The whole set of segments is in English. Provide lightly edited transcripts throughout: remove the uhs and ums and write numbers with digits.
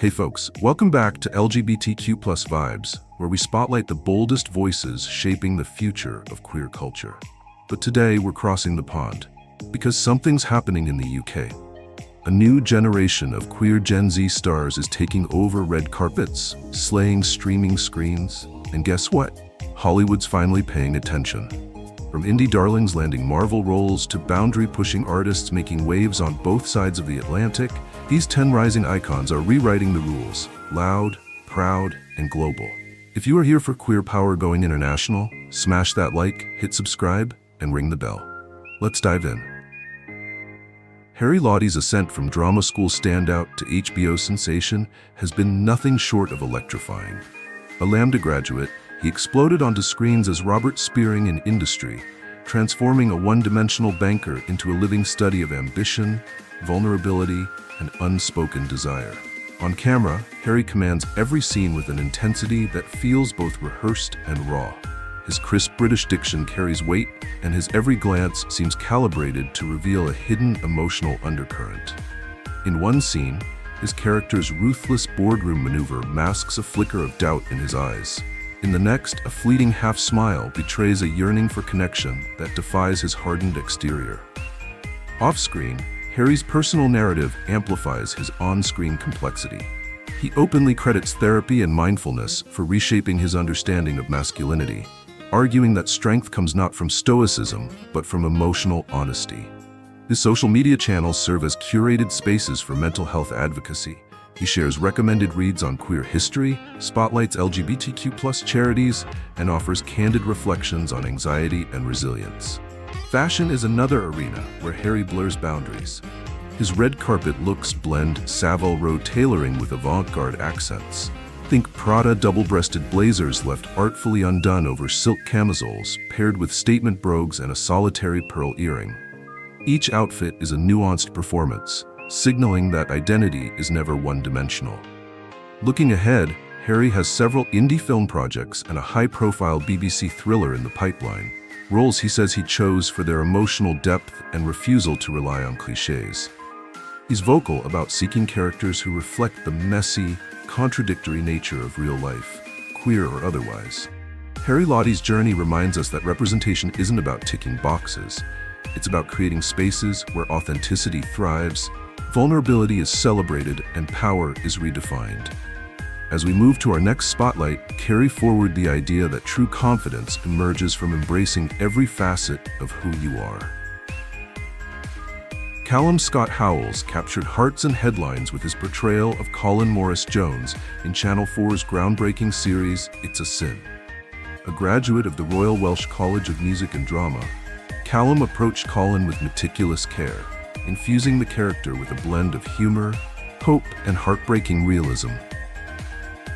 Hey folks, welcome back to LGBTQ plus Vibes, where we spotlight the boldest voices shaping the future of queer culture. But today we're crossing the pond, because something's happening in the UK. A new generation of queer Gen Z stars is taking over red carpets, slaying streaming screens, and guess what? Hollywood's finally paying attention. From indie darlings landing Marvel roles to boundary-pushing artists making waves on both sides of the Atlantic, these 10 rising icons are rewriting the rules, loud, proud, and global. If you are here for queer power going international, smash that like, hit subscribe, and ring the bell. Let's dive in. Harry Lottie's ascent from drama school standout to HBO sensation has been nothing short of electrifying. A Lambda graduate, he exploded onto screens as Robert Spearing in industry, transforming a one-dimensional banker into a living study of ambition, vulnerability, and unspoken desire. On camera, Harry commands every scene with an intensity that feels both rehearsed and raw. His crisp British diction carries weight, and his every glance seems calibrated to reveal a hidden emotional undercurrent. In one scene, his character's ruthless boardroom maneuver masks a flicker of doubt in his eyes. In the next, a fleeting half-smile betrays a yearning for connection that defies his hardened exterior. Off-screen, Harry's personal narrative amplifies his on-screen complexity. He openly credits therapy and mindfulness for reshaping his understanding of masculinity, arguing that strength comes not from stoicism, but from emotional honesty. His social media channels serve as curated spaces for mental health advocacy. He shares recommended reads on queer history, spotlights LGBTQ+ charities, and offers candid reflections on anxiety and resilience. Fashion is another arena where Harry blurs boundaries. His red carpet looks blend Savile Row tailoring with avant-garde accents. Think Prada double-breasted blazers left artfully undone over silk camisoles, paired with statement brogues and a solitary pearl earring. Each outfit is a nuanced performance, signaling that identity is never one-dimensional. Looking ahead, Harry has several indie film projects and a high-profile BBC thriller in the pipeline, roles he says he chose for their emotional depth and refusal to rely on cliches. He's vocal about seeking characters who reflect the messy, contradictory nature of real life, queer or otherwise. Harry Lottie's journey reminds us that representation isn't about ticking boxes. It's about creating spaces where authenticity thrives, vulnerability is celebrated, and power is redefined. As we move to our next spotlight, carry forward the idea that true confidence emerges from embracing every facet of who you are. Callum Scott Howells captured hearts and headlines with his portrayal of Colin Morris Jones in Channel 4's groundbreaking series, It's a Sin. A graduate of the Royal Welsh College of Music and Drama, Callum approached Colin with meticulous care, infusing the character with a blend of humor, hope, and heartbreaking realism.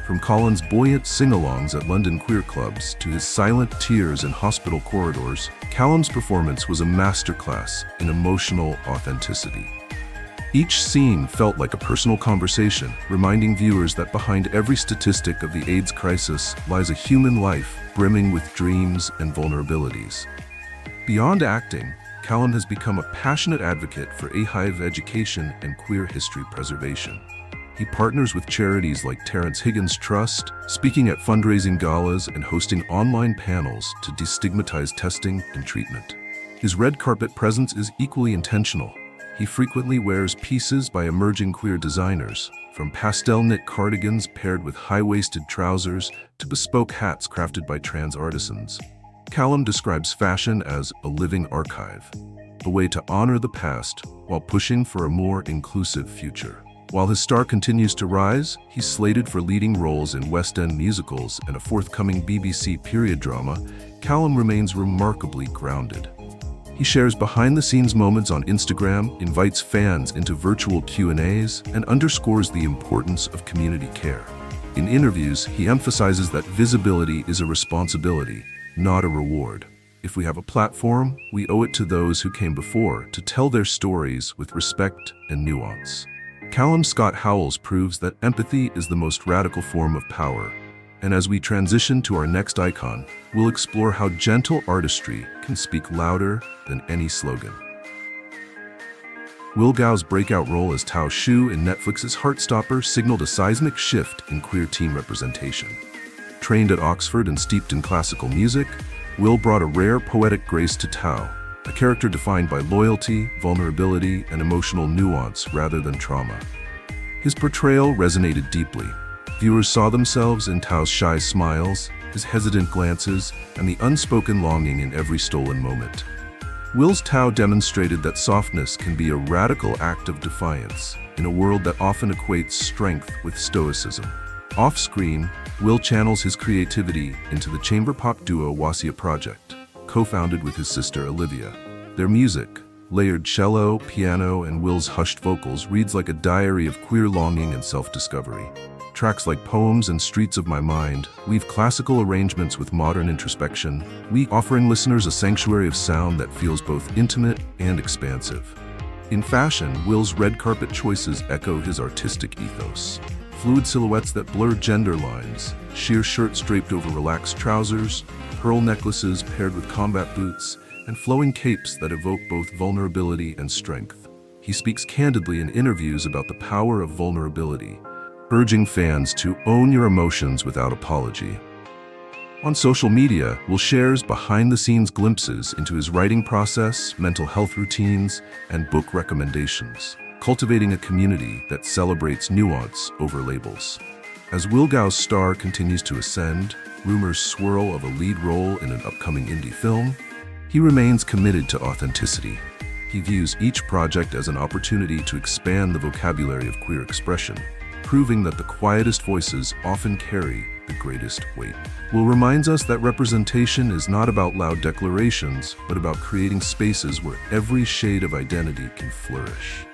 From Colin's buoyant sing-alongs at London queer clubs to his silent tears in hospital corridors, Callum's performance was a masterclass in emotional authenticity. Each scene felt like a personal conversation, reminding viewers that behind every statistic of the AIDS crisis lies a human life brimming with dreams and vulnerabilities. Beyond acting, Callum has become a passionate advocate for AHIVE education and queer history preservation. He partners with charities like Terrence Higgins Trust, speaking at fundraising galas and hosting online panels to destigmatize testing and treatment. His red carpet presence is equally intentional. He frequently wears pieces by emerging queer designers, from pastel knit cardigans paired with high-waisted trousers to bespoke hats crafted by trans artisans. Callum describes fashion as a living archive, a way to honor the past while pushing for a more inclusive future. While his star continues to rise, he's slated for leading roles in West End musicals and a forthcoming BBC period drama. Callum remains remarkably grounded. He shares behind-the-scenes moments on Instagram, invites fans into virtual Q&As, and underscores the importance of community care. In interviews, he emphasizes that visibility is a responsibility, not a reward. If we have a platform, we owe it to those who came before to tell their stories with respect and nuance. Callum Scott Howells proves that empathy is the most radical form of power. And as we transition to our next icon, we'll explore how gentle artistry can speak louder than any slogan. Will Gao's breakout role as Tao Xu in Netflix's Heartstopper signaled a seismic shift in queer teen representation. Trained at Oxford and steeped in classical music, Will brought a rare poetic grace to Tao, a character defined by loyalty, vulnerability, and emotional nuance rather than trauma. His portrayal resonated deeply. Viewers saw themselves in Tao's shy smiles, his hesitant glances, and the unspoken longing in every stolen moment. Will's Tao demonstrated that softness can be a radical act of defiance in a world that often equates strength with stoicism. Off-screen, Will channels his creativity into the chamber pop duo Wasia Project, co-founded with his sister Olivia. Their music, layered cello, piano, and Will's hushed vocals, reads like a diary of queer longing and self-discovery. Tracks like Poems and Streets of My Mind weave classical arrangements with modern introspection, offering listeners a sanctuary of sound that feels both intimate and expansive. In fashion, Will's red carpet choices echo his artistic ethos. Fluid silhouettes that blur gender lines, sheer shirts draped over relaxed trousers, pearl necklaces paired with combat boots, and flowing capes that evoke both vulnerability and strength. He speaks candidly in interviews about the power of vulnerability, urging fans to own your emotions without apology. On social media, Will shares behind-the-scenes glimpses into his writing process, mental health routines, and book recommendations, cultivating a community that celebrates nuance over labels. As Will Gao's star continues to ascend, rumors swirl of a lead role in an upcoming indie film, he remains committed to authenticity. He views each project as an opportunity to expand the vocabulary of queer expression, proving that the quietest voices often carry the greatest weight. Will reminds us that representation is not about loud declarations, but about creating spaces where every shade of identity can flourish.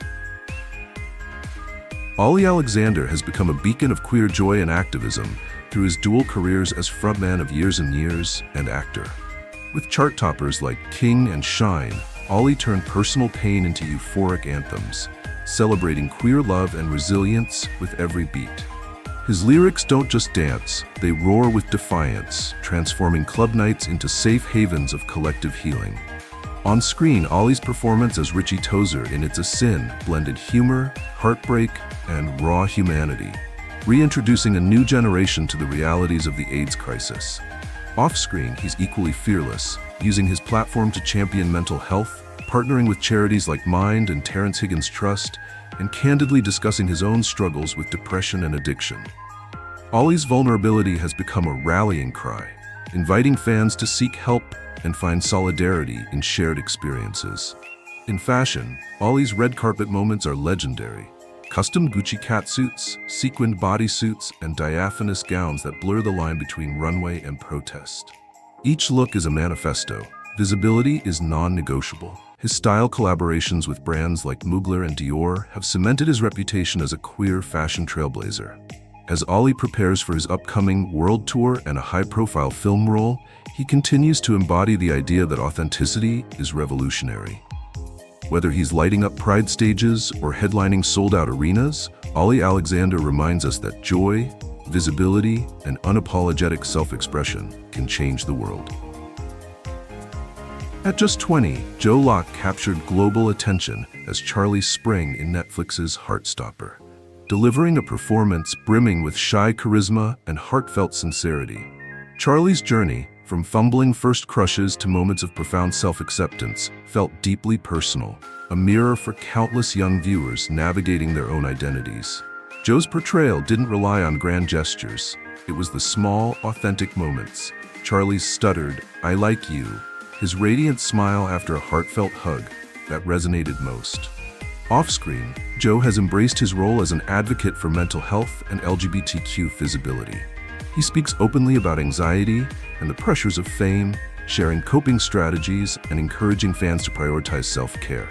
Olly Alexander has become a beacon of queer joy and activism through his dual careers as frontman of Years and Years and actor. With chart toppers like King and Shine, Olly turned personal pain into euphoric anthems, celebrating queer love and resilience with every beat. His lyrics don't just dance, they roar with defiance, transforming club nights into safe havens of collective healing. On screen, Olly's performance as Richie Tozer in It's a Sin blended humor, heartbreak, and raw humanity, reintroducing a new generation to the realities of the AIDS crisis. Off-screen, he's equally fearless, using his platform to champion mental health, partnering with charities like Mind and Terrence Higgins Trust, and candidly discussing his own struggles with depression and addiction. Olly's vulnerability has become a rallying cry, inviting fans to seek help and find solidarity in shared experiences. In fashion, Olly's red carpet moments are legendary. Custom Gucci catsuits, sequined bodysuits, and diaphanous gowns that blur the line between runway and protest. Each look is a manifesto. Visibility is non-negotiable. His style collaborations with brands like Mugler and Dior have cemented his reputation as a queer fashion trailblazer. As Olly prepares for his upcoming world tour and a high-profile film role, he continues to embody the idea that authenticity is revolutionary. Whether he's lighting up pride stages or headlining sold-out arenas, Olly Alexander reminds us that joy, visibility, and unapologetic self-expression can change the world. At just 20, Locke captured global attention as Charlie Spring in Netflix's Heartstopper, delivering a performance brimming with shy charisma and heartfelt sincerity. Charlie's journey, from fumbling first crushes to moments of profound self-acceptance, felt deeply personal, a mirror for countless young viewers navigating their own identities. Joe's portrayal didn't rely on grand gestures. It was the small, authentic moments. Charlie's stuttered, "I like you," his radiant smile after a heartfelt hug, that resonated most. Off-screen, Joe has embraced his role as an advocate for mental health and LGBTQ visibility. He speaks openly about anxiety and the pressures of fame, sharing coping strategies and encouraging fans to prioritize self-care.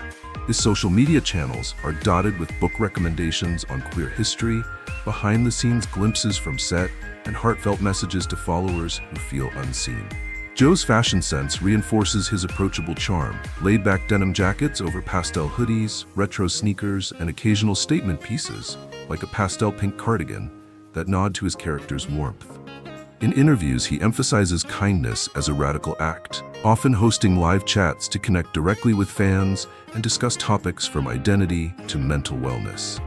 His social media channels are dotted with book recommendations on queer history, behind-the-scenes glimpses from set, and heartfelt messages to followers who feel unseen. Joe's fashion sense reinforces his approachable charm, laid-back denim jackets over pastel hoodies, retro sneakers, and occasional statement pieces, like a pastel pink cardigan, that nod to his character's warmth. In interviews, he emphasizes kindness as a radical act, often hosting live chats to connect directly with fans and discuss topics from identity to mental wellness.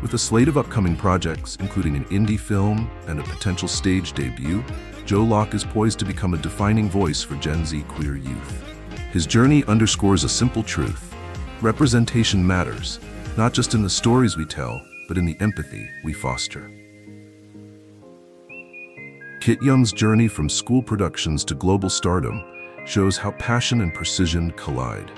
With a slate of upcoming projects, including an indie film and a potential stage debut, Locke is poised to become a defining voice for Gen Z queer youth. His journey underscores a simple truth: representation matters, not just in the stories we tell, but in the empathy we foster. Kit Young's journey from school productions to global stardom shows how passion and precision collide.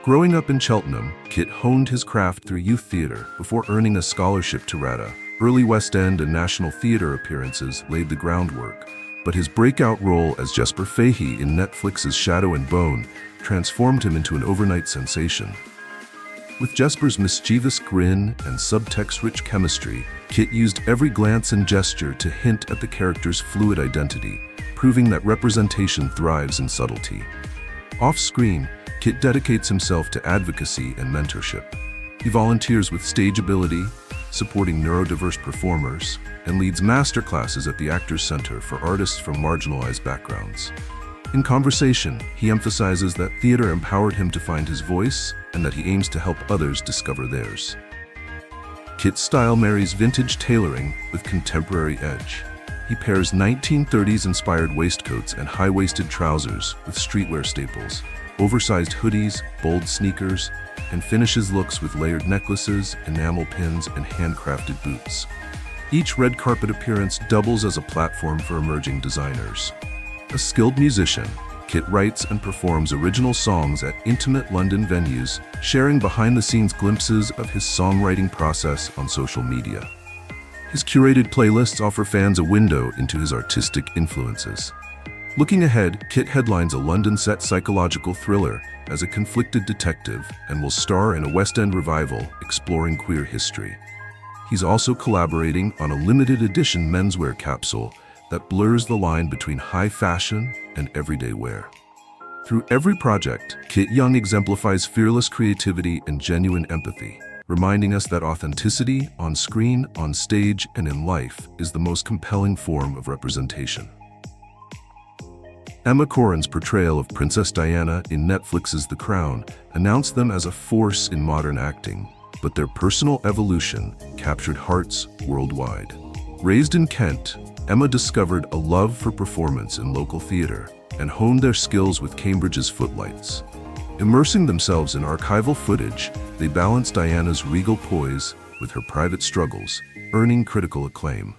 Growing up in Cheltenham, Kit honed his craft through youth theater before earning a scholarship to RADA. Early West End and National Theatre appearances laid the groundwork, but his breakout role as Jesper Fahey in Netflix's Shadow and Bone transformed him into an overnight sensation. With Jesper's mischievous grin and subtext-rich chemistry, Kit used every glance and gesture to hint at the character's fluid identity, proving that representation thrives in subtlety. Off-screen, Kit dedicates himself to advocacy and mentorship. He volunteers with Stage Ability, supporting neurodiverse performers, and leads masterclasses at the Actors Center for artists from marginalized backgrounds. In conversation, he emphasizes that theater empowered him to find his voice and that he aims to help others discover theirs. Kit's style marries vintage tailoring with contemporary edge. He pairs 1930s-inspired waistcoats and high-waisted trousers with streetwear staples, oversized hoodies, bold sneakers, and finishes looks with layered necklaces, enamel pins, and handcrafted boots. Each red carpet appearance doubles as a platform for emerging designers. A skilled musician, Kit writes and performs original songs at intimate London venues, sharing behind-the-scenes glimpses of his songwriting process on social media. His curated playlists offer fans a window into his artistic influences. Looking ahead, Kit headlines a London-set psychological thriller as a conflicted detective and will star in a West End revival exploring queer history. He's also collaborating on a limited edition menswear capsule that blurs the line between high fashion and everyday wear. Through every project, Kit Young exemplifies fearless creativity and genuine empathy, reminding us that authenticity on screen, on stage, and in life is the most compelling form of representation. Emma Corrin's portrayal of Princess Diana in Netflix's The Crown announced them as a force in modern acting, but their personal evolution captured hearts worldwide. Raised in Kent, Emma discovered a love for performance in local theater and honed their skills with Cambridge's Footlights. Immersing themselves in archival footage, they balanced Diana's regal poise with her private struggles, earning critical acclaim.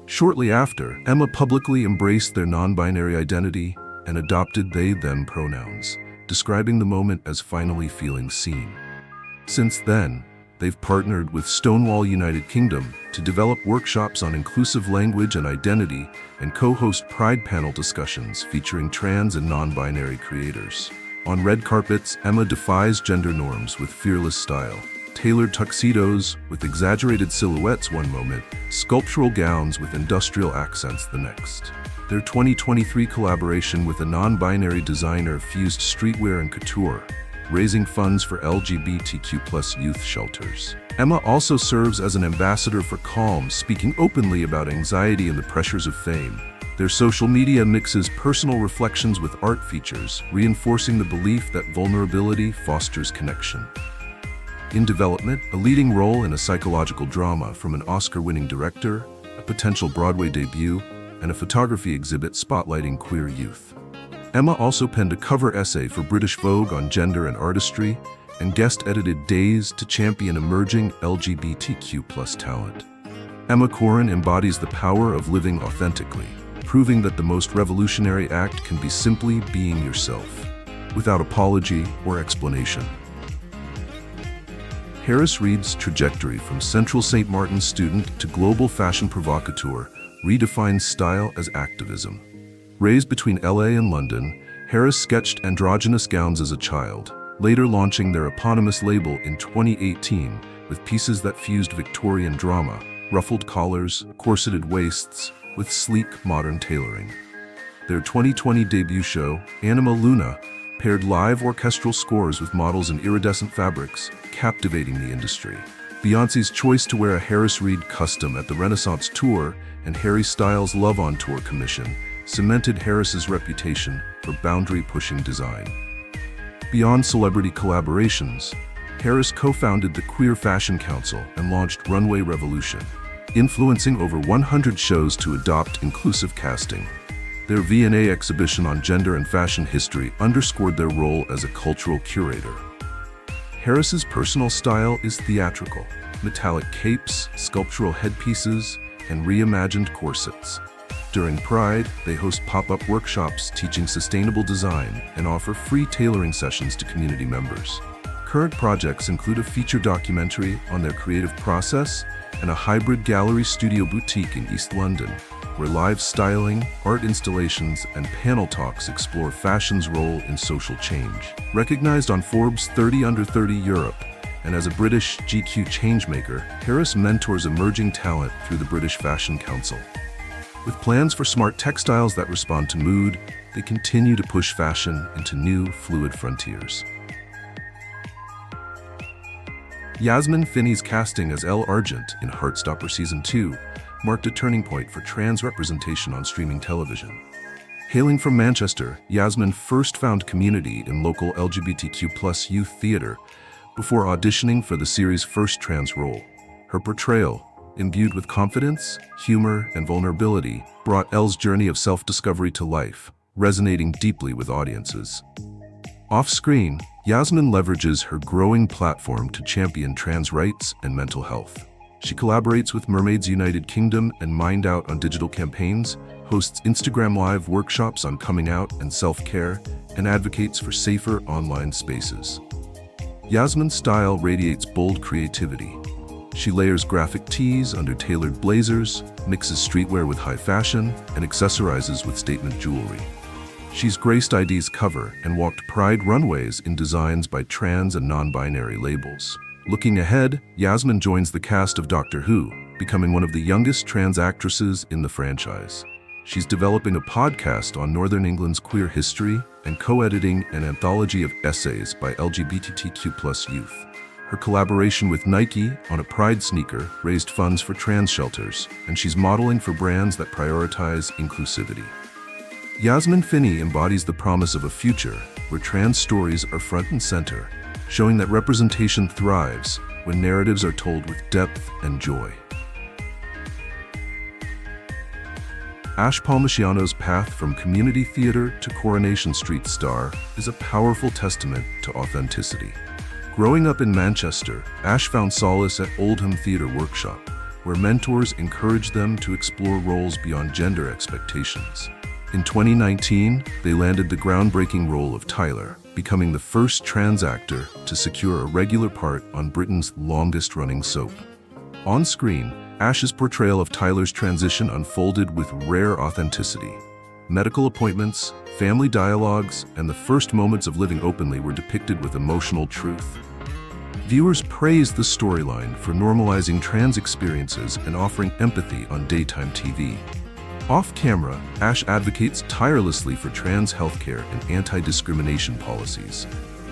Shortly after, Emma publicly embraced their non-binary identity and adopted they/them pronouns, describing the moment as finally feeling seen. Since then, they've partnered with Stonewall United Kingdom to develop workshops on inclusive language and identity and co-host Pride panel discussions featuring trans and non-binary creators. On red carpets, Emma defies gender norms with fearless style. Tailored tuxedos with exaggerated silhouettes one moment, sculptural gowns with industrial accents the next. Their 2023 collaboration with a non-binary designer fused streetwear and couture, raising funds for LGBTQ+ youth shelters. Emma also serves as an ambassador for Callum, speaking openly about anxiety and the pressures of fame. Their social media mixes personal reflections with art features, reinforcing the belief that vulnerability fosters connection. In development, a leading role in a psychological drama from an Oscar-winning director, a potential Broadway debut, and a photography exhibit spotlighting queer youth. Emma also penned a cover essay for British Vogue on gender and artistry, and guest-edited Days to champion emerging LGBTQ+ talent. Emma Corrin embodies the power of living authentically, proving that the most revolutionary act can be simply being yourself, without apology or explanation. Harris Reed's trajectory from Central St. Martin's student to global fashion provocateur redefines style as activism. Raised between LA and London, Harris sketched androgynous gowns as a child, later launching their eponymous label in 2018 with pieces that fused Victorian drama, ruffled collars, corseted waists, with sleek, modern tailoring. Their 2020 debut show, Anima Luna, paired live orchestral scores with models in iridescent fabrics, captivating the industry. Beyoncé's choice to wear a Harris Reed custom at the Renaissance Tour and Harry Styles' Love on Tour commission cemented Harris's reputation for boundary-pushing design. Beyond celebrity collaborations, Harris co-founded the Queer Fashion Council and launched Runway Revolution, influencing over 100 shows to adopt inclusive casting. Their V&A exhibition on gender and fashion history underscored their role as a cultural curator. Harris's personal style is theatrical: metallic capes, sculptural headpieces, and reimagined corsets. During Pride, they host pop-up workshops teaching sustainable design and offer free tailoring sessions to community members. Current projects include a feature documentary on their creative process and a hybrid gallery studio boutique in East London, where live styling, art installations, and panel talks explore fashion's role in social change. Recognized on Forbes 30 Under 30 Europe and as a British GQ changemaker, Harris mentors emerging talent through the British Fashion Council. With plans for smart textiles that respond to mood, they continue to push fashion into new, fluid frontiers. Yasmin Finney's casting as Elle Argent in Heartstopper Season 2 marked a turning point for trans representation on streaming television. Hailing from Manchester, Yasmin first found community in local LGBTQ+ youth theater before auditioning for the series' first trans role. Her portrayal, imbued with confidence, humor, and vulnerability, brought Elle's journey of self-discovery to life, resonating deeply with audiences. Off-screen, Yasmin leverages her growing platform to champion trans rights and mental health. She collaborates with Mermaids United Kingdom and Mind Out on digital campaigns, hosts Instagram Live workshops on coming out and self-care, and advocates for safer online spaces. Yasmin's style radiates bold creativity. She layers graphic tees under tailored blazers, mixes streetwear with high fashion, and accessorizes with statement jewelry. She's graced ID's cover and walked Pride runways in designs by trans and non-binary labels. Looking ahead, Yasmin joins the cast of Doctor Who, becoming one of the youngest trans actresses in the franchise. She's developing a podcast on Northern England's queer history and co-editing an anthology of essays by LGBTQ+ youth. Her collaboration with Nike on a Pride sneaker raised funds for trans shelters, and she's modeling for brands that prioritize inclusivity. Yasmin Finney embodies the promise of a future where trans stories are front and center, showing that representation thrives when narratives are told with depth and joy. Ash Palmisciano's path from community theater to Coronation Street star is a powerful testament to authenticity. Growing up in Manchester, Ash found solace at Oldham Theatre Workshop, where mentors encouraged them to explore roles beyond gender expectations. In 2019, they landed the groundbreaking role of Tyler, becoming the first trans actor to secure a regular part on Britain's longest-running soap. On screen, Ash's portrayal of Tyler's transition unfolded with rare authenticity. Medical appointments, family dialogues, and the first moments of living openly were depicted with emotional truth. Viewers praised the storyline for normalizing trans experiences and offering empathy on daytime TV. Off-camera, Ash advocates tirelessly for trans healthcare and anti-discrimination policies.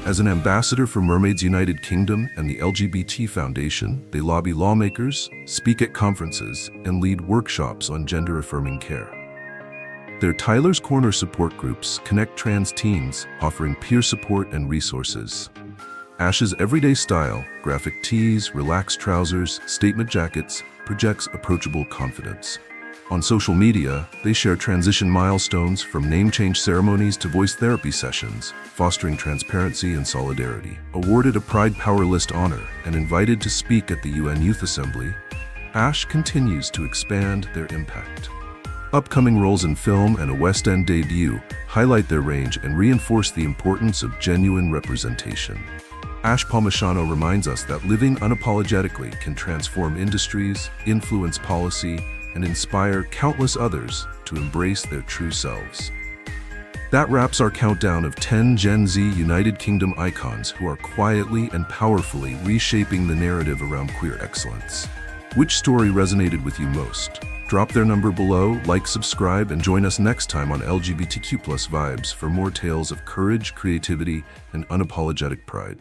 As an ambassador for Mermaids United Kingdom and the LGBT Foundation, they lobby lawmakers, speak at conferences, and lead workshops on gender-affirming care. Their Tyler's Corner support groups connect trans teens, offering peer support and resources. Ash's everyday style, graphic tees, relaxed trousers, statement jackets, projects approachable confidence. On social media, they share transition milestones from name change ceremonies to voice therapy sessions, fostering transparency and solidarity. Awarded a Pride Power List honor and invited to speak at the UN Youth Assembly, Ash continues to expand their impact. Upcoming roles in film and a West End debut highlight their range and reinforce the importance of genuine representation. Ash Palmisciano reminds us that living unapologetically can transform industries, influence policy, and inspire countless others to embrace their true selves. That wraps our countdown of 10 Gen Z United Kingdom icons who are quietly and powerfully reshaping the narrative around queer excellence. Which story resonated with you most? Drop their number below, like, subscribe, and join us next time on LGBTQ+ Vibes for more tales of courage, creativity, and unapologetic pride.